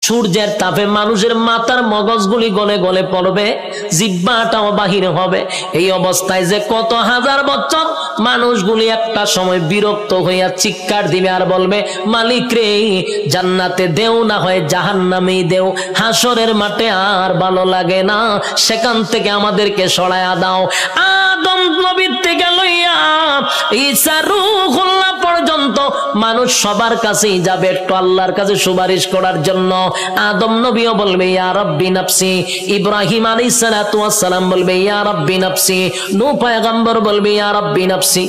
সূর্যের তাপে মানুষের মাথার মগজগুলি গলে গলে পড়বে, জিহ্বাটাও বাহির হবে। এই অবস্থায় যে কত হাজার বছর মানুষগুলি একটা সময় বিরক্ত হইয়া চিৎকার দিবে আর বলবে, মালিক রে, জান্নাতে দেও না হয় জাহান্নামেই দেও, হাসরের মাঠে আর ভালো লাগে না, সেখান থেকে আমাদেরকে সরায়া দাও। আদম নবীর থেকে লইয়া ঈসা রূহুল্লাহ পর্যন্ত মানুষ সবার কাছেই যাবে একটু আল্লাহর কাছে সুপারিশ করার জন্য। আদম নবীও বলবে ইয়া রাব্বি নাফসি, ইব্রাহিম আলাইহিস সালাতু ওয়াস সালাম বলবে ইয়া রাব্বি নাফসি, নূহ পয়গম্বর বলবে ইয়া রাব্বি নাফসি,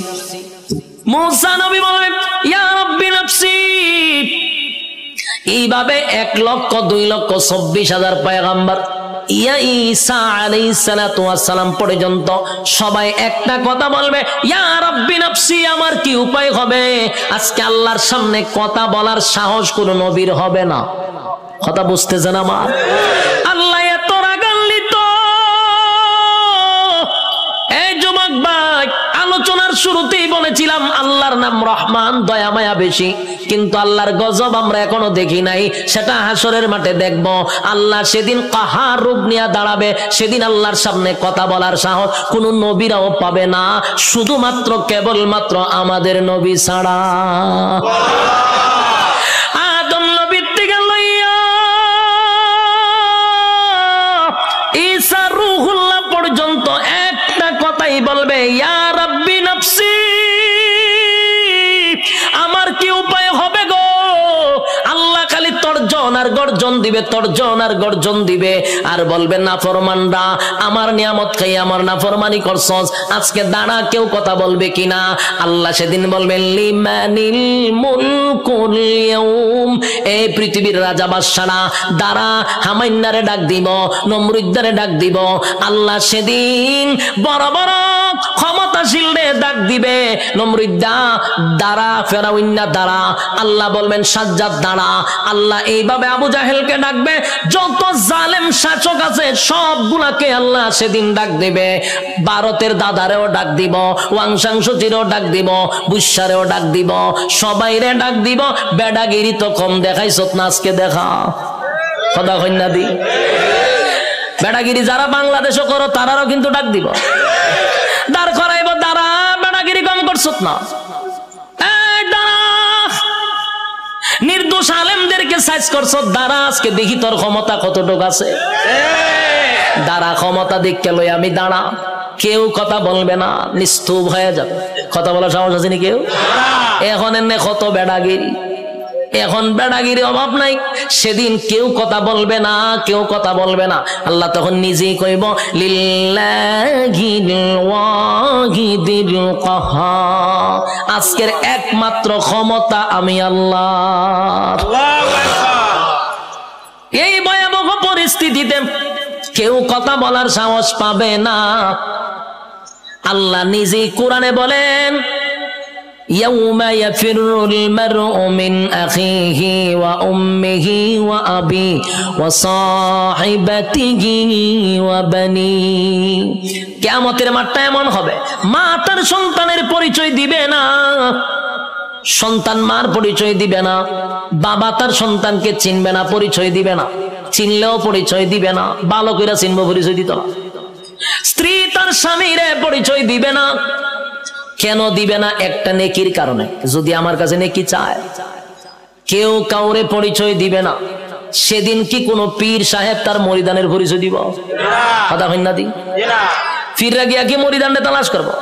মুসা নবী বলবে ইয়া রাব্বি নাফসি। এইভাবে 1,02,24,000 পয়গম্বর ইয়া ঈসা আলাইহিস সালাতু ওয়াস সালাম পর্যন্ত সবাই একটা কথা বলবে, ইয়া রাব্বি নাফসি। আমার কি উপায় হবে? আজকে আল্লাহর সামনে কথা বলার সাহস কোন নবীর হবে না। কথা বুঝতেছেন আমার? আল্লাহ এত রাগান্বিত। এই যুবক ভাই, আলোচনার শুরুতেই বলেছিলাম আল্লাহর নাম রহমান, দয়া মায়া বেশি, কিন্তু আল্লাহর গজব আমরা এখনো দেখি নাই। সেটা হাসরের মাঠে দেখব। আল্লাহ সেদিন কাহার রূপ নিয়ে দাঁড়াবে, সেদিন আল্লাহর সামনে কথা বলার সাহস কোন নবীরাও পাবে না, শুধুমাত্র কেবলমাত্র আমাদের নবী ছাড়া। আদম নবীর থেকে লইয়া ঈসা রূহুল্লাহ পর্যন্ত একটা কথাই বলবে, ইয়া রাব্বি নাফসি। আমার কি উপায় হবে গো? আল্লাহ খালি তর্জন আর গর্জন দিবে, তর্জন আর গর্জন দিবে, আর বলবে নাফরমানরা আমার নিয়ামত খাই আমার নাফরমানি করছস, আজকে দাঁড়া, কেউ কথা বলবে কিনা? আল্লাহ সেদিন বলবেন লিমানিল মুলকুল ইয়াউম, এই পৃথিবীর রাজা বাদশারা দাঁড়া, হামাইন্নারে ডাক দিব, নমরুদ্দারে ডাক দিব। আল্লাহ সেদিন বড় বড় ক্ষমতাশীলরে ডাক দিবে, নমরুদ্দা দাঁড়া, ফেরাউন্না দাঁড়া। আল্লাহ বলবেন সাজ্জাদ দাঁড়া। আল্লাহ এইভাবে আবু জাহেলকে ডাকবে, যত জালেম শাসক আছে সবগুলাকে আল্লাহ সেদিন ডাক দিবে। ভারতের দাদারেও ডাক দিব, ওয়াংশাংশচিরেও ডাক দিব, বুসারেও ডাক দিব, সবাইরে ডাক দিব। বেডাগিরি তো কম দেখাইছত না, আজকে দেখা। কথা কন্যা দি, বেডাগিরি যারা বাংলাদেশও করো তারারও কিন্তু ডাক দিব, দাঁড় করাইব, দাঁড়া, বেডাগিরি কম করছত না। নির্দোষ আলেমদেরকে সাইজ করছো, দাঁড়া, আজকে দেখি তোর ক্ষমতা কতটুকু আছে। দাঁড়া, ক্ষমতা দেখকে লই আমি দাঁড়া। কেউ কথা বলবে না, নিস্তব্ধ হয়ে যাবে। কথা বলার সাহস আছে নি কেউ? এখন এনে কত বেড়াগিরি, এখন বেড়াগিরি অভাব নাই। সেদিন কেউ কথা বলবে না, কেউ কথা বলবে না। আল্লাহ তখন নিজেই কইব লিল্লাহিল ওয়াহিদিল কাহার, আজকের একমাত্র ক্ষমতা আমি আল্লাহ। এই ভয়াবহ পরিস্থিতিতে কেউ কথা বলার সাহস পাবে না। আল্লাহ নিজেই কোরআনে বলেন ইয়াউমা ইয়াফিরুল মারউ মিন আখিহি ওয়া উম্মিহি ওয়া আবি ওয়া সাহিবাতিহি ওয়া বানি। কিয়ামতের মাঠটা এমন হবে, মা তার সন্তানের পরিচয় দিবে না, সন্তান মার পরিচয় দিবে না, বাবা তার সন্তানকে চিনবে না, পরিচয় দিবে না, চিনলেও পরিচয় দিবে না, ভালো করে চিনবো, পরিচয় দিত না। স্ত্রী তার স্বামীর পরিচয় দিবে না। কেন দিবে না? একটা নেকির কারণে। যদি আমার কাছে নেকি চায়, কেউ কাউরে পরিচয় দিবে না। সেদিন কি কোন পীর সাহেব তার মরিদানের পরিচয় দিব? কথা হয় না দি? ফিররা গিয়া কি মরিদানটা তালাশ করবো?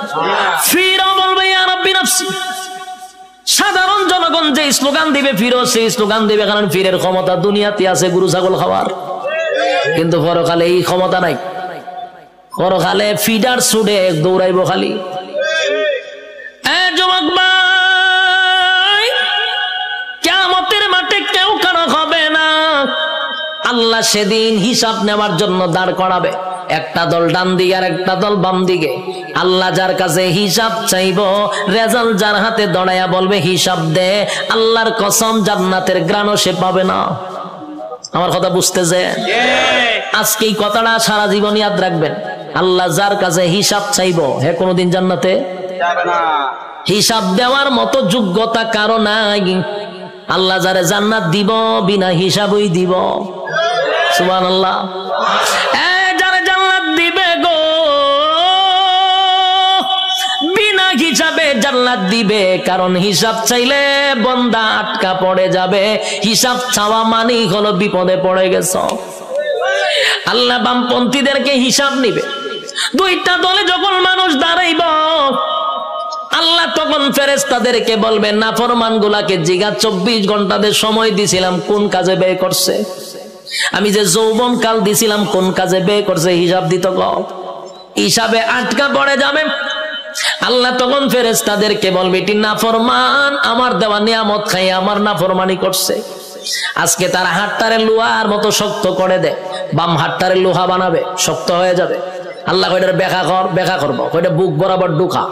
ফিরও বলবে ইয়া রাব্বি নাফসি। সাধারণ জনগণ যে স্লোগান দিবে, ফিরও সেই স্লোগান দিবে, কারণ ফিরের ক্ষমতা দুনিয়াতে আছে গরু ছাগল খাওয়ার, কিন্তু পরকালে এই ক্ষমতা নাই। পরকালে ফিডার ছুটে দৌড়াইব খালি। যুবক ভাই, কিয়ামতের মাঠে কেউ কারো হবে না। আল্লাহ সেদিন হিসাব নেওয়ার জন্য দাঁড় করাবে, একটা দল ডান দিকে আর একটা দল বাম দিকে। আল্লাহ যার কাছে হিসাব চাইব, রেজাল্ট যার হাতে দড়াইয়া বলবে হিসাব দে, আল্লাহর কসম জান্নাতের গ্রাণও সে পাবে না। আমার কথা বুঝতেছে? আজকে এই কথাটা সারা জীবন ইয়াদ রাখবেন। আল্লাহ যার কাছে হিসাব চাইব, হে কোনদিন জান্নাতে যাবে না। হিসাব দেওয়ার মতো যোগ্যতা কারো নাই। আল্লাহ যারে জান্নাত দিব বিনা হিসাবই দিব। সুবহানাল্লাহ। যারে জান্নাত দিবে গো বিনা হিসাবে জান্নাত দিবে, কারণ হিসাব চাইলে বান্দা আটকা পড়ে যাবে। হিসাব চাওয়া মানেই হলো বিপদে পড়ে গেছ। আল্লাহ বামপন্থীদেরকে হিসাব নিবে। দুইটা দলে যখন মানুষ দাঁড়াইব আল্লাহ তখন ফেরেশতাদেরকে বলবেন নাফরমান গুলাকে জিগা 24 ঘন্টাদের সময় দিছিলাম কোন কাজে ব্যয় করছে, আমি যে যৌবন কাল দিছিলাম কোন কাজে ব্যয় করছে, হিসাব দিত গ। হিসাবে আটকা পড়ে যাবে। আল্লাহ তখন ফেরেশতাদেরকে বলবে এটি নাফরমান আমার দেওয়া নিয়ামত খাই আমার নাফরমানি করছে। আজকে তার হাতটারে লোহার মতো শক্ত করে দেয়, বাম হাতটারে লোহা বানাবে, শক্ত হয়ে যাবে। আল্লাহ কয়টার ব্যাখ্যা করবো, কয়টা বুক বরাবর ঢুকা,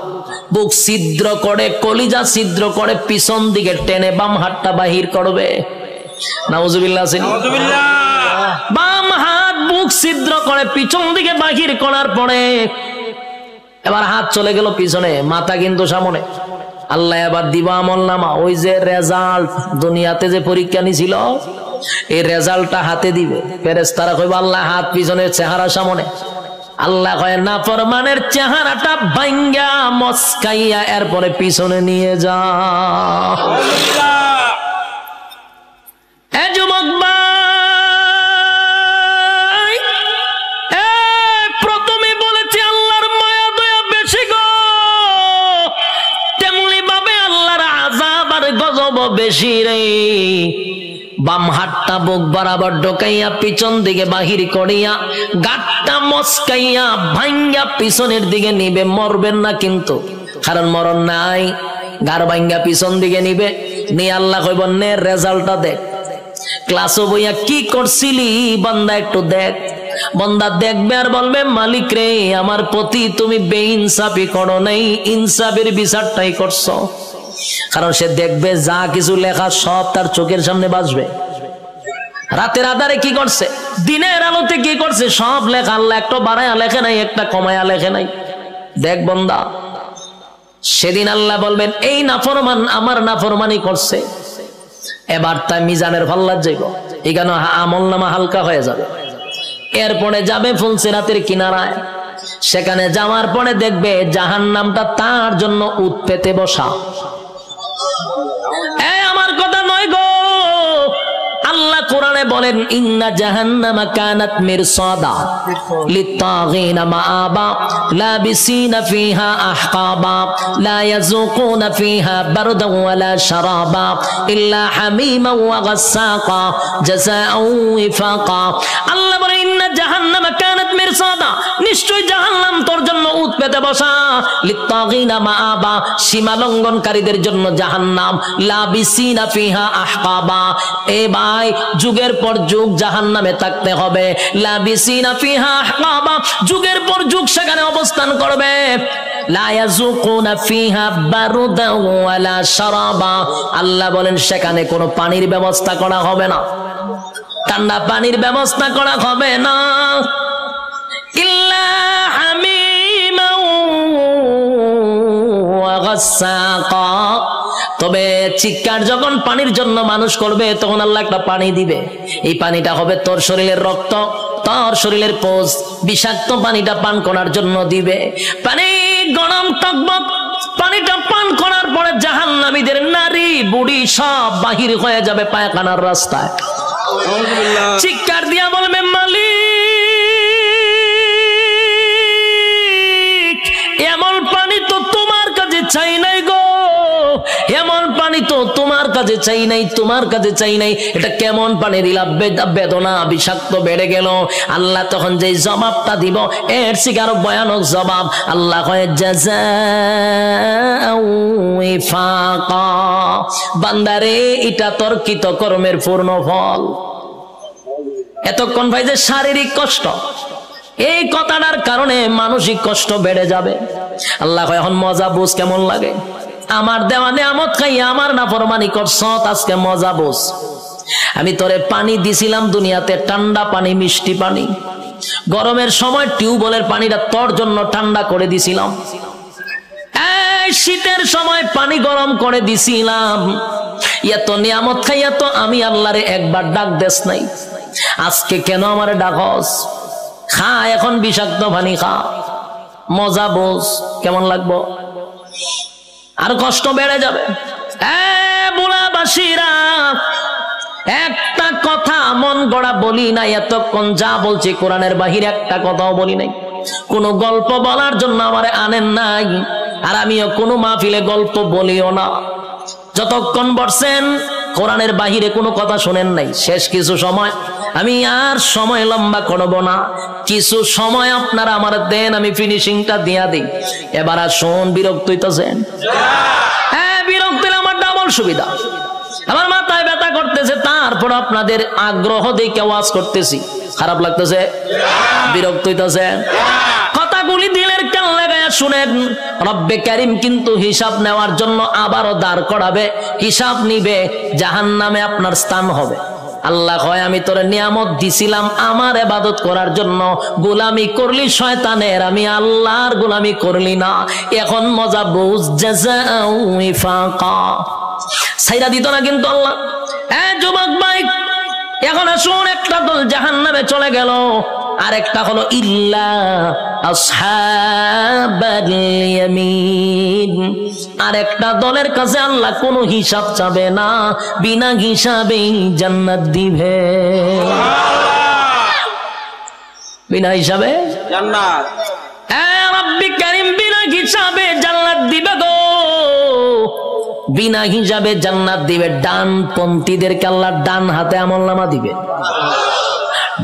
বুক ছিদ্র করে কলিজা ছিদ্র করে পিছন দিকে টেনে বাম হাতটা বাহির করবে। নাউজুবিল্লাহ। বাম হাত বুক ছিদ্র করে পিছন দিকে বাহির করার পরে এবার হাত চলে গেল পিছনে, মাথা কিন্তু সামনে। আল্লাহ এবার দিবা আমলনামা, ওই যে রেজাল্ট দুনিয়াতে যে পরীক্ষা নিছিল এই রেজাল্টটা হাতে দিবে। ফেরেশতারা কইবে আল্লাহ হাত পিছনের চেহারা সামনে। আল্লাহ কয় নাফরমানের চেহারাটা ভাঙ্গা মস্কাইয়া এরপরে পিছনে নিয়ে যা। এ যুবক ভাই, প্রথমে বলেছি আল্লাহর মায়া দয়া বেশি গো, তেমনি ভাবে আল্লাহর আযাব আর গজব বেশি রে। বাম হাতটা বুক বরাবর ঢোকাইয়া পিছন দিকে বাহির করিয়া গাটটা মস্কাইয়া ভাঙ্গা পিছনের দিকে নিবে। মরবেন না কিন্তু, কারণ মরণ নাই। গার ভাঙ্গা পিছন দিকে নিবে নিয়ে আল্লাহ কইব নে রেজাল্টটা দেখ, ক্লাসও বইয়া কি করছিলি বান্দা একটু দেখ। বান্দা দেখবে আর বলবে মালিক রে আমার প্রতি তুমি বেইনসাফি করো নাই, ইনসাফের বিচারটাই করছো। কারণ সে দেখবে যা কিছু লেখা সব তার চোখের সামনে বাজবে। রাতের আধারে কি করছে, দিনের আলোতে কি করছে, সব লেখা। আল্লাহ একটা বাড়ায়া লেখে নাই, একটা কমায়া লেখে নাই। দেখ বান্দা, সেদিন আল্লাহ বলবেন এই নাফরমান আমার নাফরমানি করছে, এবার তাই মিজানের পাল্লা যাইব, এখানে আমলনামা হালকা হয়ে যাবে। এরপরে যাবে ফুলসিরাতের কিনারায়, সেখানে যাওয়ার পরে দেখবে জাহান্নামটা তার জন্য উৎ পেতে বসা। আমার কথা নয় গো, আল্লাহ কোরআনে বলেন ইন্না জাহান্নামা কানাত মিরসাদা লিত্তাগিনা মাআবা লাবিসিনা ফিহা আহকাবা লা ইয়াযুকুনা ফিহা বারদান ওয়ালা শারাবা ইল্লা হামিমান ওয়া গাসসাকা জাযাআও ওয়াফাকা। আল্লাহ বলেন ইন্না জাহান্নামা কানাত মিরসাদা, নিশ্চয় জাহান্নাম তোর জন্য উৎ পেতে বসা। লিত্তাগিনা মাআবা, সীমা লঙ্ঘনকারীদের জন্য জাহান্নাম। লাবিসিনা ফিহা আহকাবা, এ ভাই যুগের পর যুগ জাহান্নামে থাকতে হবে। লাবিসিনা ফিহা আহকাবা, যুগের পর যুগ সেখানে অবস্থান করবে। লা ইয়াযুকুনা ফিহা বারদান ওয়ালা শারাবা, আল্লাহ বলেন সেখানে কোনো পানির ব্যবস্থা করা হবে না, ঠান্ডা পানির ব্যবস্থা করা হবে না। ইল্লা হামিমান ওয়া গাসসাকা, তবে চিৎকার যখন পানির জন্য মানুষ করবে তখন আল্লাহ একটা পানি দিবে। এই পানিটা হবে তোর শরীরের রক্ত, তোর শরীরের পোষ, বিষাক্ত পানিটা পান করার জন্য দিবে। পানি গরম টকবক, পানিটা পান করার পরে জাহান্নামীদের নারী বুড়ি সব বাহির হয়ে যাবে পায়খানার রাস্তায়। চিৎকার দিয়া বলবে মালিক এমন পানি তো তোমার কাছে চাই নাই গো, এমন পানি তো তোমার কাছে চাই নাই, তোমার কাছে চাই নাই। এটা কেমন পানি দিলা, বেদনা বিষাক্ত বেড়ে গেল। আল্লাহ তখন যে জবাবটা দিব এর থেকে আরো ভয়ানক জবাব। আল্লাহ কয় জাযাআও ওয়াফাকা, বান্দারে এটা তোর কৃত কর্মের পূর্ণ ফল। এতক্ষণ ভাই যে শারীরিক কষ্ট, এই কথাটার কারণে মানসিক কষ্ট বেড়ে যাবে। আল্লাহ কয় এখন মজা বুঝ কেমন লাগে, আমার দেওয়া নিয়ামত খাইয়া আমার নাফরমানি করছ, আজকে মজা বুঝ। আমি তোরে পানি দিছিলাম দুনিয়াতে, ঠান্ডা পানি, মিষ্টি পানি। গরমের সময় টিউবওয়েলের পানিটা তোর জন্য ঠান্ডা করে দিছিলাম। এই শীতের সময় পানি গরম করে দিছিলাম, এত নিয়ামত খাইয়া তো আমি আল্লাহরে একবার ডাক দেস নাই, আজকে কেন আমারে ডাকস? খা এখন বিষাক্ত পানি খা, মজা বোঝ, কেমন লাগবো? আর কষ্ট বেড়ে যাবে। বুলাবাসীরা, একটা কথা মন গড়া বলি নাই এতক্ষণ, যা বলছি কোরআনের বাহিরে একটা কথাও বলি নাই। কোন গল্প বলার জন্য আমারে আনেন নাই, আর আমিও কোনো মাহফিলে গল্প বলিও না। যতক্ষণ বসছেন কোরআনের বাহিরে কোনো কথা শোনেন নাই। শেষ কিছু সময়, আমি আর সময় লম্বা করব না, কিছু সময় আপনারা আমার দেন, আমি ফিনিশিংটা দিয়া দিই। এবার আর শোন, বিরক্ত হইতেছেন? হ্যাঁ, বিরক্ত হলে আমার ডাবল সুবিধা। আমার মাথায় ব্যথা করতেছে, তারপর আপনাদের আগ্রহ দেখে ওয়াজ করতেছি, খারাপ লাগতেছে? বিরক্ত হইতেছে? কথাগুলি দিলের কান লাগায়া শুনেন। রব্বে কারীম কিন্তু হিসাব নেওয়ার জন্য আবারও দাঁড় করাবে, হিসাব নিবে, জাহান্নামে আপনার স্থান হবে। আল্লাহ কয়, আমি তোরে নিয়ামত দিছিলাম আমার ইবাদত করার জন্য, গোলামি করলি শয়তানের, আমি আল্লাহর গোলামি করলি না, এখন মজা বুঝ। জাযাউ ওয়াফাকা, ছাইরা দিত না কিন্তু আল্লাহ। যুবক ভাই, এখন আসুন, একটা দল জাহান্নামে চলে গেল, আর একটা হলো ইল্লা আসহাবাল ইয়ামিন, আর একটা দলের কাছে আল্লাহ কোনো হিসাব চাবে না, বিনা হিসাবেই জান্নাত দিবে। বিনা হিসাবে জান্নাত। রব্বি কারীম বিনা হিসাবে জান্নাত দিবে গো, বিনা হিসাবে জান্নাত দিবে। ডানপন্থীদেরকে আল্লাহ ডান হাতে আমলনামা দিবে।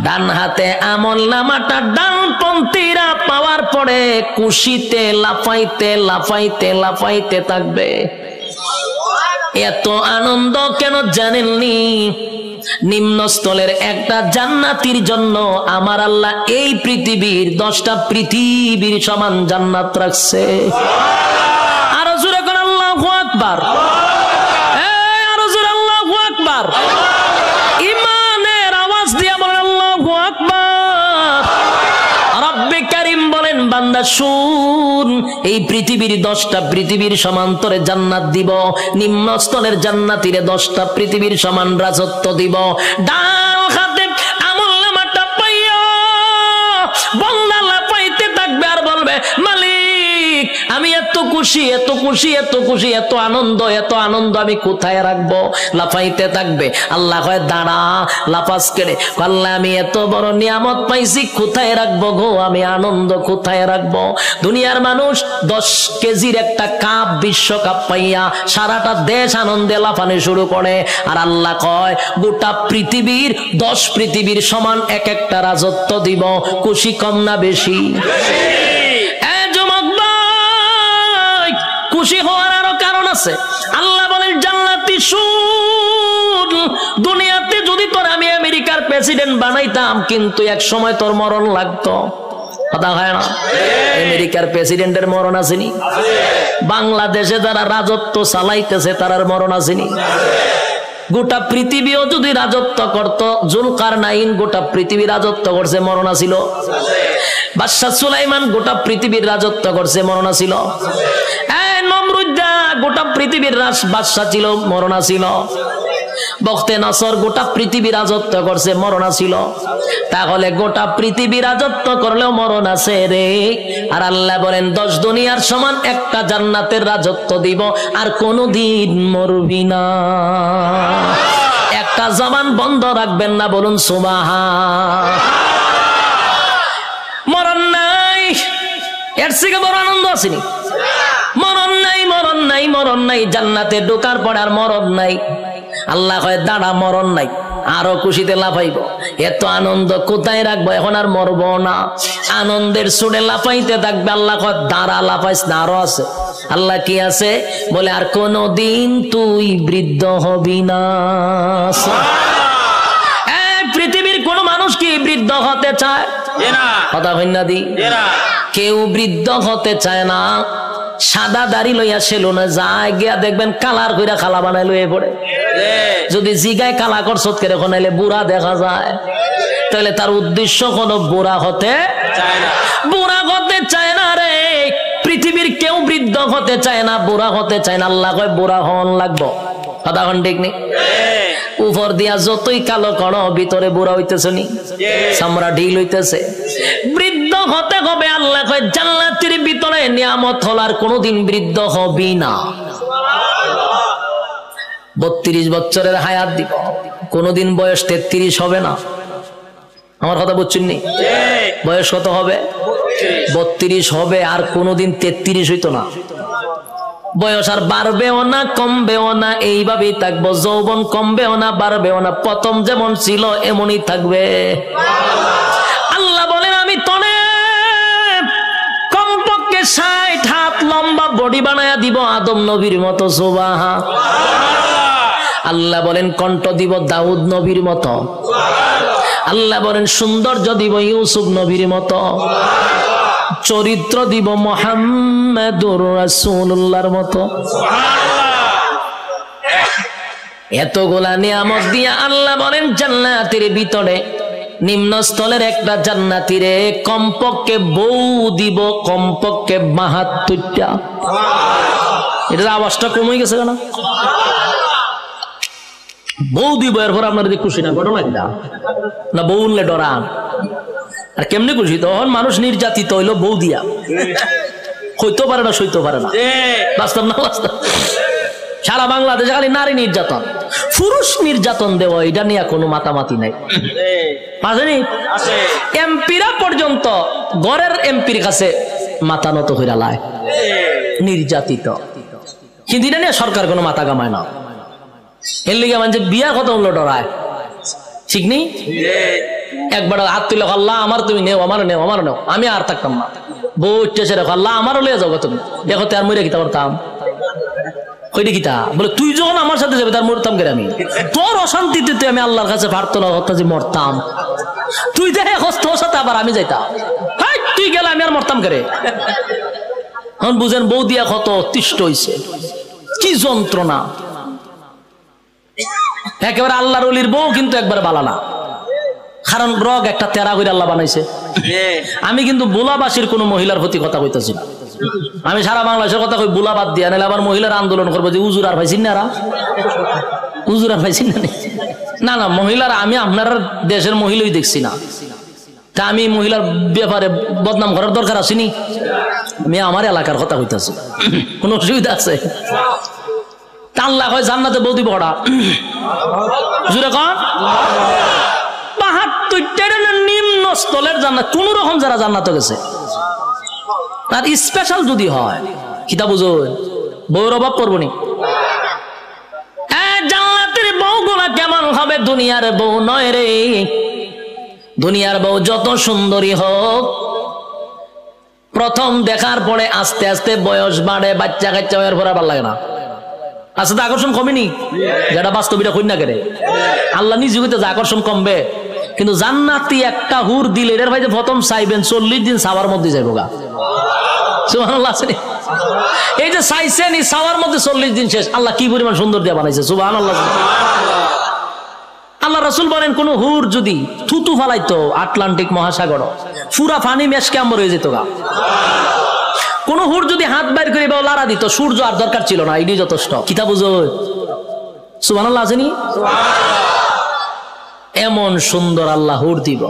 ডান হাতে আমলনামাটা ডানপন্থীরা পাওয়ার পরে খুশিতে লাফাইতে লাফাইতে লাফাইতে থাকবে। এত আনন্দ কেন জানেননি? নিম্নস্থলের একটা জান্নাতির জন্য আমার আল্লাহ এই পৃথিবীর 10টা পৃথিবীর সমান জান্নাত রাখছে। আরো জোরে করে আল্লাহু আকবার, আরো জোরে আল্লাহু আকবার, ইমানের আওয়াজ দিয়া বলেন আল্লাহু আকবার। রব্বে কারীম বলেন, বান্দা শুন, এই পৃথিবীর 10টা পৃথিবীর সমান্তরে জান্নাত দিব, নিম্নস্থলের জান্নাতীরে 10টা পৃথিবীর সমান রাজত্ব দিব। ডান হাতে আমলনামাটা পাইয়া বান্দা লাফাইতে থাকবে আর বলবে, মালিক আমি এত খুশি, এত খুশি, এত খুশি, এত আনন্দ, এত আনন্দ আমি কোথায় রাখবো? লাফাইতে থাকবে। আল্লাহ কয়, দাঁড়া, লাফাস কেড়ে। আল্লাহ আমি এত বড় নিয়ামত পাইছি, কোথায় রাখবো গো? আমি আনন্দ কোথায় রাখবো? দুনিয়ার মানুষ 10 কেজির একটা কাপ, বিশ্বকাপ পাইয়া সারাটা দেশ আনন্দে লাফানো শুরু করে, আর আল্লাহ কয় গোটা পৃথিবীর 10 পৃথিবীর সমান এক একটা রাজত্ব দিব। খুশি কম না বেশি? খুশি হওয়ার আরো কারণ আছে। আল্লাহ বলেন, জান্নাতি শুন, দুনিয়াতে যদি তোর আমি আমেরিকার প্রেসিডেন্ট বানাইতাম, কিন্তু এক সময় তোর মরণ লাগতো। কথা হয় না? আমেরিকার প্রেসিডেন্টের মরণ আসেনি? বাংলাদেশে যারা রাজত্ব চালাইতেছে তার মরণ আসেনি? গোটা পৃথিবীও যদি রাজত্ব করত, জুলকারনাইন গোটা পৃথিবী রাজত্ব করছে, মরণ ছিল? বাদশা সুলাইমান গোটা পৃথিবীর রাজত্ব করছে, মরণ ছিল? নমরুদ্দা গোটা পৃথিবীর বাদশা ছিল, মরণ ছিল? বখতে নসর গোটা পৃথিবী রাজত্ব করছে, মরণ ছিল? তাহলে গোটা পৃথিবী রাজত্ব করলেও মরণ আছে রে। আর আল্লাহ বলেন, 10 দুনিয়ার সমান একটা জান্নাতের রাজত্ব দিব, আর কোনদিন মরবি না। একটা জবান বন্ধ রাখবেন না, বলুন সুবহান। মরণ নাই, এর থেকে বড় আনন্দ আসেনি। মরণ নাই, মরণ নাই, মরণ নাই, জান্নাতে ঢোকার পর আর মরণ নাই। আল্লাহ কয়, দাঁড়া, মরণ নাই, আরো খুশিতে লাফাইব। এত আনন্দ কোথায় রাখবো? এখন আর মরবো না, আনন্দের সুরে লাফাইতে থাকবে। আল্লাহ কয়, দাঁড়া, লাফাইস না, আরো আছে। আল্লাহ কি আছে? বলে, আর কোনদিন তুই বৃদ্ধ হবি না। পৃথিবীর কোন মানুষ কি বৃদ্ধ হতে চায়? কথা হইনা দি, কেউ বৃদ্ধ হতে চায় না। সাদা দাড়ি লইয়া সেলুনে যায়, গিয়া দেখবেন কালার কইরা খালা বানাই লইয়ে পড়ে। যদি জিগায় কালা করছত কেন নাইলে বুড়া দেখা যায়, তাহলে তার উদ্দেশ্য কোনো বুড়া হতে চায় না। বুড়া হতে চায় না রে। পৃথিবীর কেউ বৃদ্ধ হতে চায় না, বুড়া হতে চায় না। আল্লাহ কয় বুড়া হন লাগবো। কথা কোন ঠিক নেই? উপর দিয়া যতই কালো করো ভিতরে বুড়া হইতেছে নি, চামড়া ঢিল হইতেছে। বৃদ্ধ হতে হবে। আল্লাহ কয় জান্নাতের ভিতরে নিয়ামত হলার কোনোদিন বৃদ্ধ হবি না। 32 বছরের হায়াত দিব, কোনোদিন বয়স 33 হবে না। আমার কথা বুঝছেন নি? বয়স কত হবে? 32 হবে, আর কোনোদিন 33 হইতো না। বয়স আর বাড়বেও না কমবেও না, এইভাবেই থাকবো। যৌবন কমবেও না বাড়বেও না, প্রথম যেমন ছিল এমনই থাকবে। আল্লাহ বলেন আমি তনে কমপক্ষে 60 হাত লম্বা বডি বানায়া দিব আদম নবীর মতো। সুবহান। আল্লাহ বলেন কণ্ঠ দিব দাউদ নবীর মতো। আল্লাহ বলেন সৌন্দর্য দিব ইউসুফ নবীর মতো। চরিত্র দিব মুহাম্মাদুর রাসূলুল্লাহর মতো। এতগুলা নিয়ামত দিয়া আল্লাহ বলেন জান্নাতের ভিতরে নিম্ন স্থলের একটা জান্নাতীরে কমপক্ষে বউ দিব, কমপক্ষে 72টা। এটার আওয়াজটা কমে গেছে কেন? বউ দিব, এরপর আপনার খুশি না? ঘটনা কিনা না? বউ উনলে ডরান আর কেমনি খুশি? তখন মানুষ নির্যাতিত হইলো বউ দিয়া, হইতে পারে না, সইতে পারে না। বাস্তব না বাস্তব? সারা বাংলাদেশে খালি নারী নির্যাতন, পুরুষ নির্যাতন দেওয়া, এটা নিয়ে কোনো মাতামাতি নাই। এমপিরা পর্যন্ত ঘরের এমপির কাছে মাথা নত হইরা লায়, নির্যাতিত। কিন্তু এটা নিয়ে সরকার কোনো মাথা কামায় না। এর লিগে মানে বিয়া কথা হলো ডরায়, ঠিক নেই? একবার হাত তুলে আল্লাহ আমার তুমি নেও, আমার নেও, আমার নেও, আমি আর থাকতাম না। বউ উঠতেছে রেখো আল্লাহ আমারও লিয়ে যাবো তুমি, দেখো তার মরে কিতা করতাম। ওইটা কিতা বলে তুই যখন আমার সাথে যাবে তার মরতাম করে আমি। তোর অশান্তিতে তুই আমি আল্লাহর কাছে প্রার্থনা করতাম যে মরতাম, তুই দেখে তোর সাথে আবার আমি যাইতাম। তুই গেলে আমি আর মরতাম করে। এখন বুঝেন বউ দিয়া কত অতিষ্ঠ হইছে, কি যন্ত্রণা। একেবারে আল্লাহর ওলির বউ কিন্তু একবার বালা না, কারণ রগ একটা তেরা করে আল্লাহ বানাইছে। আমি কিন্তু বুলাবাসীর কোন মহিলার প্রতি কথা কইতেছি না, আমি সারা বাংলাদেশের কথা কই। বুলা বাদ দিয়া নাহলে আবার মহিলার আন্দোলন করবো যে উজুর আর পাইছেন না, উজুর আর পাইছেন না। না মহিলার আমি আপনার দেশের মহিলাই দেখছি না, তা আমি মহিলার ব্যাপারে বদনাম করার দরকার আসেনি। আমি আমার এলাকার কথা কইতেছি, কোন অসুবিধা আছে? আল্লাহ কয় জান্নাতে বউ দিব ওরা জুড়ে কন 72টার নিম্ন স্থলের জান্নাত। কোন রকম যারা জান্নাতে গেছে তার স্পেশাল যদি হয় কিতা বুঝুন, বউর অভাব পড়বনি। জান্নাতের বউগুলা কেমন হবে? দুনিয়ার বউ নয় রে। দুনিয়ার বউ যত সুন্দরী হোক, প্রথম দেখার পরে আস্তে আস্তে বয়স বাড়ে, বাচ্চা কাচ্চা হওয়ার পর ভালো লাগে না। আসলে আকর্ষণ কমেনি, যেটা বাস্তবিটা কই না কেন আল্লাহ নিজে হইতে আকর্ষণ কমবে। কিন্তু জান্নাতি একটা হুর দিলে এর ভাই যে প্রথম চাইবেন 40 দিন সাওয়ার মধ্যে যাইব গা। সুবহানাল্লাহ। এই যে চাইছেন এই সাওয়ার মধ্যে 40 দিন শেষ। আল্লাহ কি পরিমাণ সুন্দর দিয়ে বানাইছে, সুবহানাল্লাহ। আল্লাহ রাসূল বলেন কোন হুর যদি থুতু ফালাইতো আটলান্টিক মহাসাগর, পুরা পানি মেশকে আমর হয়ে যেত গা। কোন হুর যদি হাত বাইর করে লাড়া দিত, সূর্য আর দরকার ছিল না, এটাই যথেষ্ট। কিতা বুঝো? সুবহানাল্লাহ আসেনি? এমন সুন্দর আল্লাহ হুর দিব।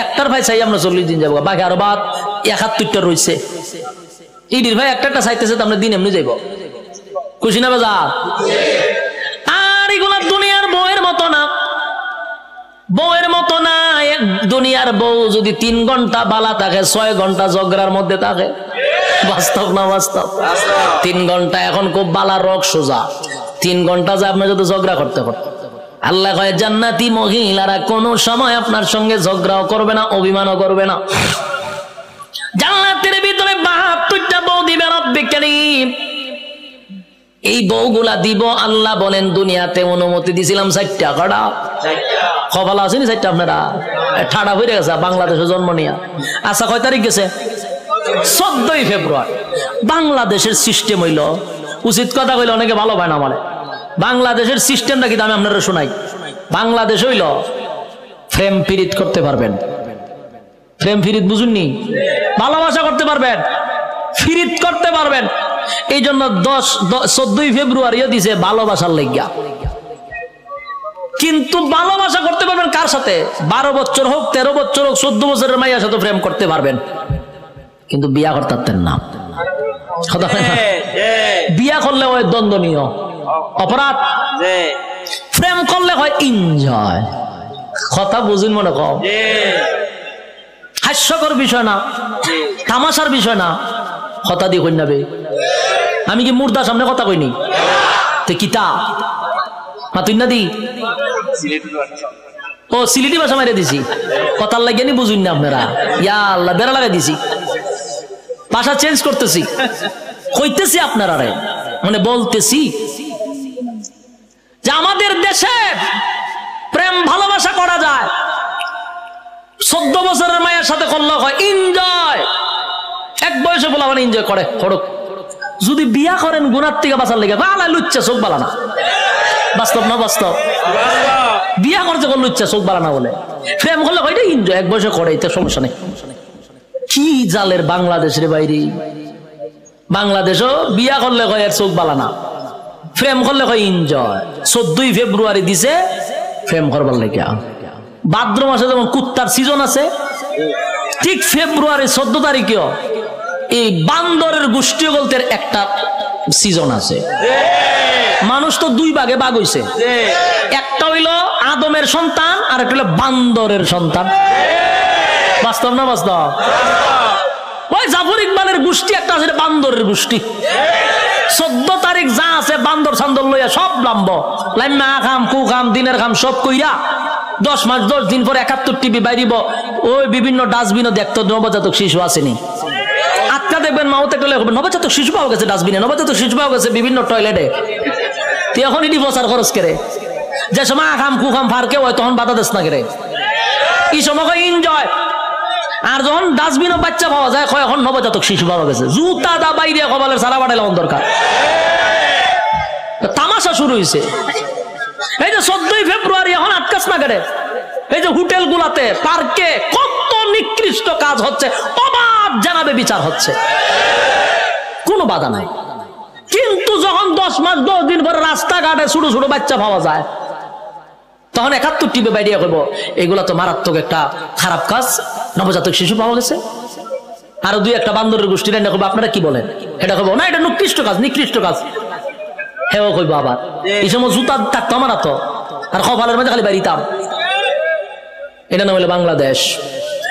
একটার ভাই চাই আমরা 40 দিন যাবো, বাকি আরো বাদ 71টা রয়েছে। ইডির ভাই একটা চাইতেছে তো আমরা দিন এমনি যাইব, খুশি না বাজা? আর এগুলা দুনিয়ার বউয়ের মতো না, বউয়ের মতো না। দুনিয়ার বউ যদি 3 ঘন্টা বালা থাকে, 6 ঘন্টা ঝগড়ার মধ্যে থাকে। বাস্তব না বাস্তব? 3 ঘন্টা এখন খুব বালা রোগ সোজা, 3 ঘন্টা যে আপনি যদি ঝগড়া করতে করতে। আল্লাহ কয় জান্নাতি মহিলারা কোন সময় আপনার সঙ্গে ঝগড়াও করবে না, অভিমানও করবে না। জান্নাতের ভিতরে 72টা বউ দিবে রব্বুল কারীম। এই বউগুলা দিব আল্লাহ বলেন দুনিয়াতে অনুমতি দিছিলাম 4টা। কটা খবর আসেনি 4টা? আপনারা ঠাডা হয়ে গেছে বাংলাদেশে জন্ম নিয়া। আচ্ছা কয় তারিখ গেছে? 14ই ফেব্রুয়ারি। বাংলাদেশের সিস্টেম হইল, উচিত কথা কইলে অনেকে ভালো পায় না মানে, বাংলাদেশের সিস্টেমটা কিন্তু আমি আপনারা শোনাই। বাংলাদেশ হইল প্রেম ফিরিত করতে পারবেন, প্রেম ফিরিত বুঝুননি? ভালোবাসা করতে পারবেন, ফিরিত করতে পারবেন, এই জন্য 14 ফেব্রুয়ারিও দিছে ভালোবাসার লাগিয়া। কিন্তু ভালোবাসা করতে পারবেন কার সাথে? 12 বছর হোক, 13 বছর হোক, 14 বছরের মাইয়ার সাথে প্রেম করতে পারবেন, কিন্তু বিয়া করতে পারতেন না। বিয়া করলে হয় দণ্ডনীয় অপরাধ, প্রেম করলে হয় এনজয়। কথা বুঝুন মনে কম, হাস্যকর বিষয় না, তামাশার বিষয় না। কথা দিয়ে কই নাবে, আমি কি মুর্দার সামনে কথা কইনি? তে কিতা তুই না দি ও সিলেটি ভাষা মাইরে দিছি, কথার লাগে নি বুঝুন না আপনারা। ইয়া আল্লাহ, বেড়া লাগাই দিছি, ভাষা চেঞ্জ করতেছি, কইতেছি আপনারা রে, মানে বলতেছি যে আমাদের দেশে প্রেম ভালোবাসা করা যায়। 14 বছরের মায়ের সাথে করলে হয় এনজয়। এক বয়সে বলা মানে এনজয় করে হড়ক। যদি বিয়া করেন গুনার থেকে বাঁচার লেগে বালা লুচ্চা চোখ বালা না, বাস্তব না বাস্তব? বিয়া করতে করলে লুচ্চা চোখ বালা না বলে, প্রেম করলে হয় এনজয়, এক বয়সে করে, এতে সমস্যা নেই। কি জালের বাংলাদেশের বাইরে, বাংলাদেশও বিয়া করলে হয় এর চোখ বালা না, প্রেম করলে হয় এনজয়। 14 ফেব্রুয়ারি দিছে প্রেম করবার লেগে। ভাদ্র মাসে যেমন কুত্তার সিজন আছে, ঠিক ফেব্রুয়ারি 14 তারিখেও এই বান্দরের গোষ্ঠী বলতে একটা সিজন আছে। মানুষ তো 2 ভাগে ভাগ হইছে, একটা হইল আদমের সন্তান আর একটা হইল বান্দরের সন্তান। বাস্তব না বাস্তব? ওই জাফর ইকবালের গোষ্ঠী একটা আছে, বান্দরের গোষ্ঠী। 14 তারিখ যা আছে বান্দর সান্দর লইয়া সব লাম্ব লাইমা খাম কু খাম দিনের খাম সব কইরা 10 মাস 10 দিন পর 71 টিভি বাইরিব। ওই বিভিন্ন ডাস্টবিনও দেখতো নবজাতক শিশু আসেনি। আটকা দেখবেন মাউতে টলে হবে নবজাতক শিশু পাওয়া গেছে ডাস্টবিনে, নবজাতক শিশু পাওয়া গেছে বিভিন্ন টয়লেটে। তুই এখন এটি প্রচার খরচ করে, যে সময় খাম কু খাম ফারকে হয় তখন বাধা দেশ না করে, এই সময় এনজয়। আর যখন ডাস্টবিনও বাচ্চা পাওয়া যায় কয় এখন নবজাতক শিশু পাওয়া গেছে। জুতা দা বাইরে কপালের সারা বাড়াইলে দরকার। তামাশা শুরু হয়েছে। এই যে 14 ফেব্রুয়ারি এখন আটকাস না করে, এই যে হোটেল গুলাতে পার্কে কত নিকৃষ্ট কাজ হচ্ছে, অবাধ জানাবে বিচার হচ্ছে, কোনো বাধা নাই। কিন্তু যখন 10 মাস 10 দিন পরে রাস্তাঘাটে ছোট ছোট বাচ্চা পাওয়া যায়, তখন 71 টিভি বাইরিয়া করবো এগুলা তো মারাত্মক একটা খারাপ কাজ, নবজাতক শিশু পাওয়া গেছে। আরো 2-1 বান্দরের গোষ্ঠী রান্না করবো, আপনারা কি বলেন? এটা করবো না, এটা নিকৃষ্ট কাজ, নিকৃষ্ট কাজ হেও কইবো। আবার এই সময় জুতা থাকতো আমার তো, আর কপালের মধ্যে খালি বাড়িতাম। এটা না হইলে বাংলাদেশ।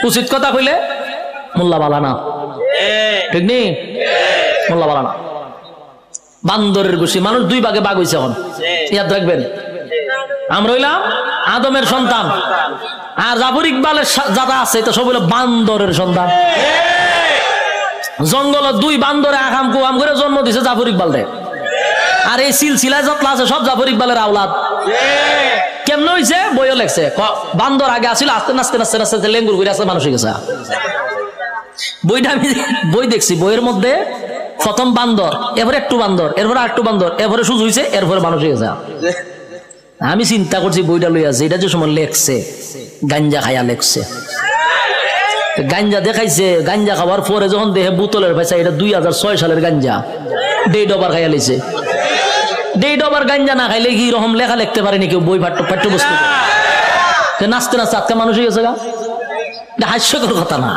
উচিত কথা কইলে মোল্লা বালা না, ঠিক নেই? মোল্লা বালা না, বান্দরের গোষ্ঠী। মানুষ 2 ভাগে ভাগ হয়েছে এখন, ইয়াদ রাখবেন। আমরা হইলাম আদমের সন্তান, আর জাফর ইকবালের যারা আছে এটা সব হইলো বান্দরের সন্তান। জঙ্গল 2 বান্দরে আকাম কুয়াম করে জন্ম দিছে জাফর ইকবাল রে। আর এই সিলসিলা যতলা আছে সব জাফর ইকবালের আওলাদ। কেমন হইছে? বইও লেখছে, বান্দর আগে আসিল, আস্তে নাচতে নাচতে নাচতে লেঙ্গুর করে আসতে মানুষ হয়ে গেছে। বইটা আমি বই দেখছি, বইয়ের মধ্যে প্রথম বান্দর, এরপরে একটু বান্দর, এরপরে আরেকটু বান্দর, এরপরে সুজ হয়েছে, এরপরে মানুষ হয়ে গেছে। আমি চিন্তা করছি বইটা লইয়া আছে, এটা যে সময় লেখছে গাঞ্জা খাইয়া লেখছে। গাঞ্জা দেখাইছে, গাঞ্জা খাওয়ার পরে যখন দেখে বোতলের পয়সা, এটা 2006 সালের গাঞ্জা, ডেড ওভার খাইয়া লিছে। ডেড ওভার গাঞ্জা না খাইলে কি রকম লেখা লিখতে পারেনি কেউ বই পাঠ্যবস্তু? নাচতে নাচতে আজকে মানুষ হয়ে গেছে গা। হাস্যকর কথা না?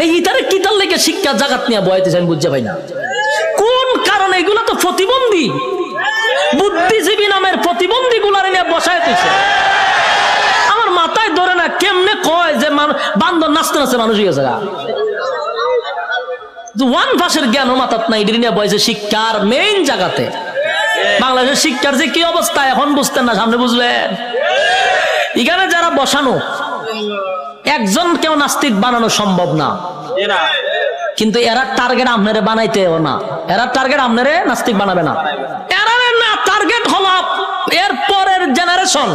এই ইতারে কিতার লেগে শিক্ষা জাগাত নিয়ে বয়াইতেছে আমি বুঝতে পাই না কোন কারণে। এগুলো তো প্রতিবন্ধী, বুদ্ধিজীবী নামের প্রতিবন্ধী গুলার নিয়ে বসাইতেছে। আমার মাথায় ধরে না, কেমনে কয় যে বান্দর নাচতে নাচতে মানুষ হয়ে গেছে গা। ওয়ান ভাষের জ্ঞান মাথাত নাই, এটি নিয়ে বয়সে শিক্ষার মেইন জায়গাতে। বাংলাদেশের শিক্ষার যে কি অবস্থা এখন বুঝতেন না, সামনে বুঝলেন। এখানে যারা বসানো, একজন কেউ নাস্তিক বানানো সম্ভব না, কিন্তু এরা টার্গেট আপনারে বানাইতেও না, এরা টার্গেট আপনারে নাস্তিক বানাবে না। এরা না, টার্গেট হলো এর পরের জেনারেশন,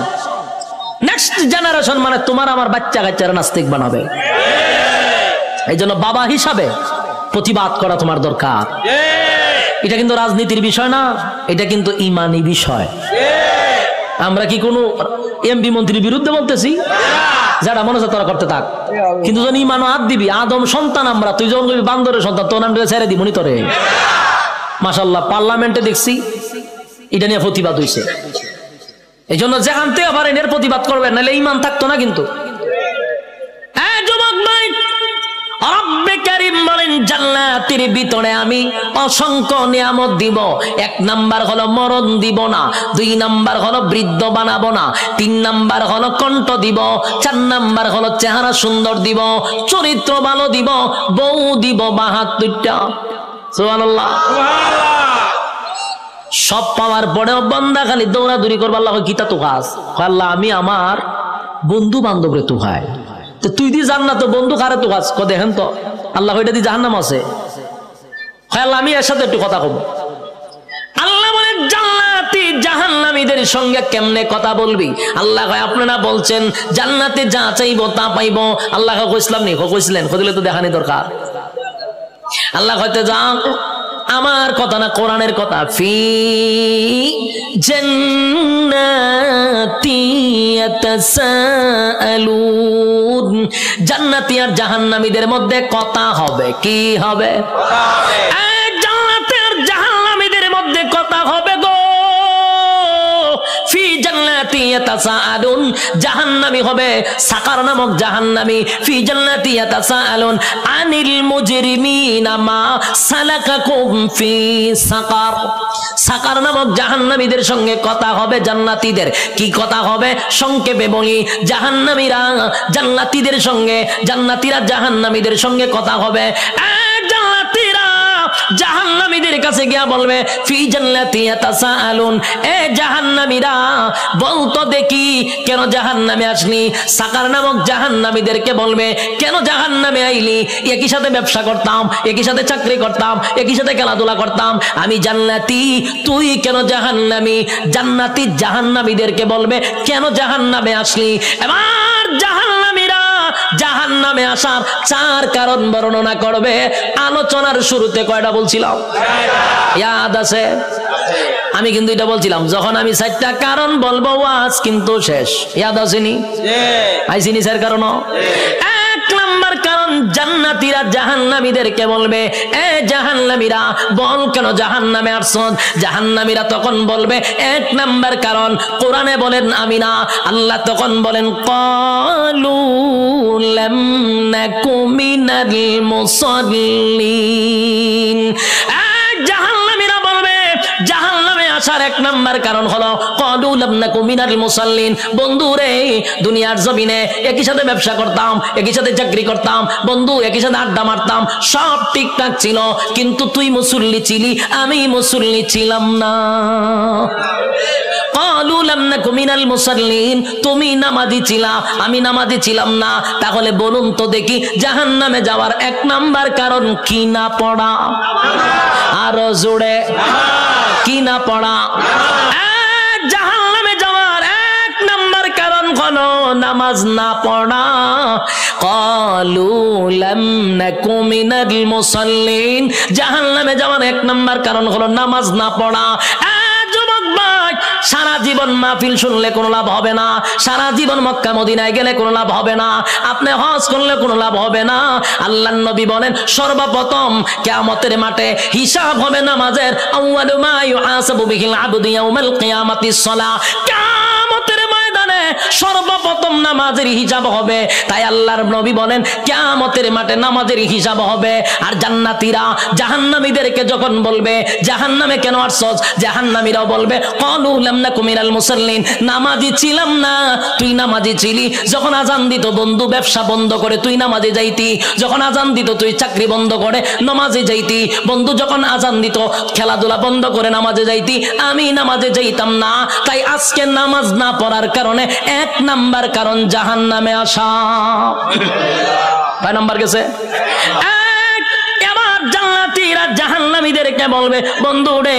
নেক্সট জেনারেশন, মানে তোমার আমার বাচ্চা কাচ্চারা নাস্তিক বানাবে। এই জন্য বাবা হিসাবে প্রতিবাদ করা তোমার দরকার। এটা কিন্তু রাজনীতির বিষয় না, এটা কিন্তু ইমানি বিষয়। আমরা কি কোনো এমপি মন্ত্রীর বিরুদ্ধে বলতেছি? যারা মনে হচ্ছে তারা করতে থাক, কিন্তু যখন ইমানও হাত দিবি, আদম সন্তান আমরা, তুই যখন বান্দরের সন্তান, তখন আমরা ছেড়ে দিব নি তোরে। মাশাআল্লাহ পার্লামেন্টে দেখছি এটা নিয়ে প্রতিবাদ হয়েছে। এই জন্য যে আনতে পারেন এর প্রতিবাদ করবেন, নাহলে ইমান থাকতো না। কিন্তু যুবক ভাই, রব্বে কারীম বলেন জান্নাতের ভিতরে আমি অসংখ্য নিয়ামত দিব। 1 নাম্বার হলো মরণ দিব না, 2 নাম্বার হলো বৃদ্ধ বানাবো না, 3 নাম্বার হলো কণ্ঠ দিব, 4 নাম্বার হলো চেহারা সুন্দর দিব, চরিত্র ভালো দিব, বউ দিব 72টা। সুবহানাল্লাহ। সব পাওয়ার পরেও বান্দা খালি দৌড়াদৌড়ি করবে, আল্লাহ কিতা তো খাস, আল্লাহ আমি আমার বন্ধু বান্ধবরে তো খাই, তো তুই দি জান্নাত তো বন্ধু কারে তো খাস, দেখেন তো আল্লাহ ওইটা দি জাহান্নাম আছে, আল্লাহ আমি এর সাথে একটু কথা কব। আল্লাহ বলে জান্নাতি জাহান্নামীদের সঙ্গে কেমনে কথা বলবি? আল্লাহ কয় আপনারা বলছেন জান্নাতে যা চাইবো তা পাইবো, আল্লাহ কইছিলাম নি, কইছিলেন, কইলে তো দেখানি দরকার। আল্লাহ হয়তো যা আমার কথা না, কোরআনের কথা। ফি জান্নাতি ইয়াতাসাআলুন, জান্নাতি আর জাহান্নামীদের মধ্যে কথা হবে। কি হবে? জান্নাতি আর জাহান্নামীদের মধ্যে কথা হবে গো। ফি জান্নাতি ইয়াতাসাআলুন, জাহান্নামী হবে সাকার নামক জাহান্নামী। ফি জান্নাতি ইয়াতাসাআলুন আনিল মুজরিমিনা মা সালাকাকুম ফি সাকার, সাকার নামক জাহান্নামীদের সঙ্গে কথা হবে জান্নাতীদের। কি কথা হবে? সংক্ষেপে বলি, জাহান্নামীরা জান্নাতীদের সঙ্গে, জান্নাতীরা জাহান্নামীদের সঙ্গে কথা হবে। জান্নাতীরা জাহান্নামীদের কাছে গিয়া বলবে ফি জান্নাতি ইয়াতাসাআলুন, এ জাহান্নামীরা বলতো দেখি কেন জাহান্নামে আসলি? সাকার নামক জাহান্নামীদেরকে বলবে কেন জাহান্নামে আইলি? একই সাথে ব্যবসা করতাম, একই সাথে চাকরি করতাম, একই সাথে খেলাধুলা করতাম, আমি জান্নাতি, তুই কেন জাহান্নামী? জান্নাতি জাহান্নামীদেরকে বলবে কেন জাহান্নামে আসলি? এবার জাহান্নামীরা জাহান্নামে আসার 4 কারণ বর্ণনা করবে। আলোচনার শুরুতে কয়টা বলছিলাম? ইয়াদ আছে? আমি কিন্তু এটা বলছিলাম যখন আমি 4টা কারণ বলবো ওয়াজ কিন্তু শেষ। ইয়াদ আসেনি? আইসিনি স্যার? কারণ 1 নাম্বার কারণ, জান্নাতীরা জাহান্নামীদেরকে বলবে এ জাহান্নামীরা বল কেন জাহান্নামে আসছ? জাহান্নামীরা তখন বলবে 1 নাম্বার কারণ কোরআনে বলেন আমি না, আল্লাহ তখন বলেন ক্বালু লাম নাকু মিনাল মুসাল্লিন। জাহান্নামীরা বলবে জাহান্নামে আসার 1 নাম্বার কারণ হলো ক্বালু লাম নাকু মিনাল মুসাল্লিন। বন্ধু রে, দুনিয়ার জমিনে একই সাথে ব্যবসা করতাম, একই সাথে চাকরি করতাম, বন্ধু একই সাথে আড্ডা মারতাম, সব ঠিকঠাক ছিল, কিন্তু তুই মুসল্লি ছিলি, আমি মুসল্লি ছিলাম না। ক্বালু লাম নাকু মিনাল মুসাল্লিন, তুমি নামাজি ছিলা, আমি নামাজি ছিলাম না। তাহলে বলুন তো দেখি জাহান্নামে যাওয়ার 1 নাম্বার কারণ কি না পড়া? আরো জোরে, কি না পড়া? জাহান্নামে যাওয়ার 1 নাম্বার কারণ হলো নামাজ না পড়া। ক্বালু লাম নাকু মিনাল মুসাল্লিন, জাহান্নামে যাওয়ার 1 নাম্বার কারণ হলো নামাজ না পড়া। যুবক ভাই, সারা জীবন মাহফিল শুনলে কোনো লাভ হবে না, সারা জীবন মক্কা মদিনায় গেলে কোনো লাভ হবে না, আপনি হজ করলে কোনো লাভ হবে না। আল্লাহর নবী বলেন সর্বপ্রথম কিয়ামতের মাঠে হিসাব হবে নামাজের। আউয়ালু মা ইউহাসাবু বিহিল আবদু ইয়াউমাল কিয়ামাতিস সালাহ, কিয়ামতের ময়দানে সর্বপ্রথম নামাজের হিসাব হবে। তাই আল্লাহর নবী বলেন কিয়ামতের মাঠে নামাজের হিসাব হবে। আর জান্নাতীরা জাহান্নামীদেরকে যখন বলবে জাহান্নামে কেন আসছস, জাহান্নামীরাও বলবে ক্বালু লাম নাকু মিনাল মুসাল্লিন, নামাজি ছিলাম না, তুই নামাজি ছিলি। যখন আজান দিত বন্ধু ব্যবসা বন্ধ করে তুই নামাজে যাইতি, যখন আজান দিত তুই চাকরি বন্ধ করে নামাজে যাইতি, বন্ধু যখন আজান দিত খেলাধুলা বন্ধ করে নামাজে যাইতি, আমি নামাজে যাইতাম না। তাই আজকে নামাজ না পড়ার কারণে 1 নাম্বার কারণ জাহান্নামে আসা। কয় নাম্বার গেছে? এবার জান্নাতীরা জাহান্নামীদেরকে বলবে বন্ধু রে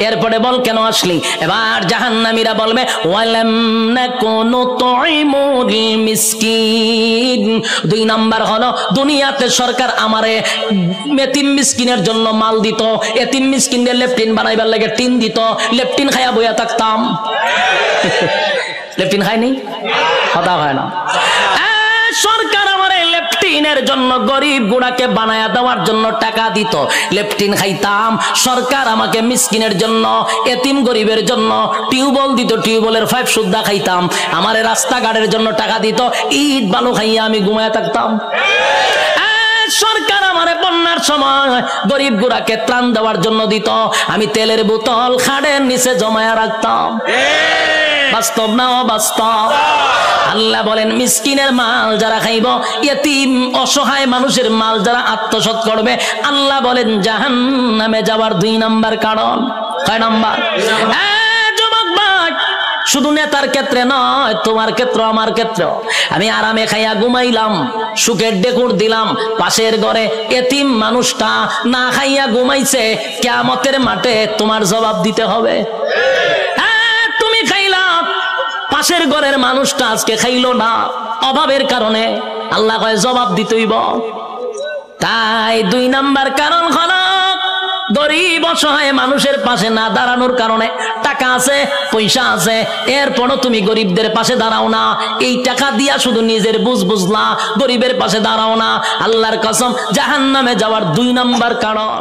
এরপরে বল কেন আসলি? এবার জাহান্নামীরা বলবে ওয়ালাম নাকুনু তুইমুল মিসকিন। 2 নাম্বার হলো দুনিয়াতে সরকার আমারে এতিম মিসকিনের জন্য মাল দিত, এতিম মিসকিনদের লেফটিন বানাইবার লাগে টিন দিত, লেফটিন খাইয়া বইয়া থাকতাম। লেফটিন খাই নাই? কথা হয় না। সরকার আমার লেফটিনের গরিবের জন্য, গরিব গুড়াকে বানায়া দেওয়ার জন্য টাকা দিত। লেপটিন খাইতাম, সরকার আমাকে মিসকিনের জন্য, এতিম গরিবের জন্য টিউবওয়েল দিত, টিউবওয়েলের পাইপ সুদ্ধা খাইতাম। আমারে রাস্তাঘাটের জন্য টাকা দিত, ইট বালু খাইয়া আমি ঘুমায়া থাকতাম। সরকার আমারে বন্যার সময় গরিব গুড়াকে ত্রাণ দেওয়ার জন্য দিত, আমি তেলের বোতল খাড়ের নিচে জমায়া রাখতাম। বাস্তব না অবাস্তব? আল্লাহ বলেন মিসকিনের মাল যারা খাইব, ইয়েতিম অসহায় মানুষের মাল যারা আত্মসাৎ করবে, আল্লাহ বলেন জাহান্নামে যাওয়ার 2 নাম্বার কারণ। কয় নাম্বার? যুবক ভাই, শুধু নেতার ক্ষেত্রে নয়, তোমার ক্ষেত্র আমার ক্ষেত্র। আমি আরামে খাইয়া ঘুমাইলাম, সুখের ডেকুর দিলাম, পাশের ঘরে এতিম মানুষটা না খাইয়া ঘুমাইছে, কিয়ামতের মাঠে তোমার জবাব দিতে হবে। তুমি খাইলা, পাশের ঘরের মানুষটা আজকে খাইলো না অভাবের কারণে, আল্লাহ কয় জবাব দিতেইব। তাই 2 নাম্বার কারণ হলো গরিব অসহায় মানুষের পাশে না দাঁড়ানোর কারণে। টাকা আছে, পয়সা আছে, এরপরও তুমি গরিবদের পাশে দাঁড়াও না। এই টাকা দিয়া শুধু নিজের বুঝলা, গরিবের পাশে দাঁড়াও না। আল্লাহর কসম, জাহান্নামে যাওয়ার 2 নাম্বার কারণ।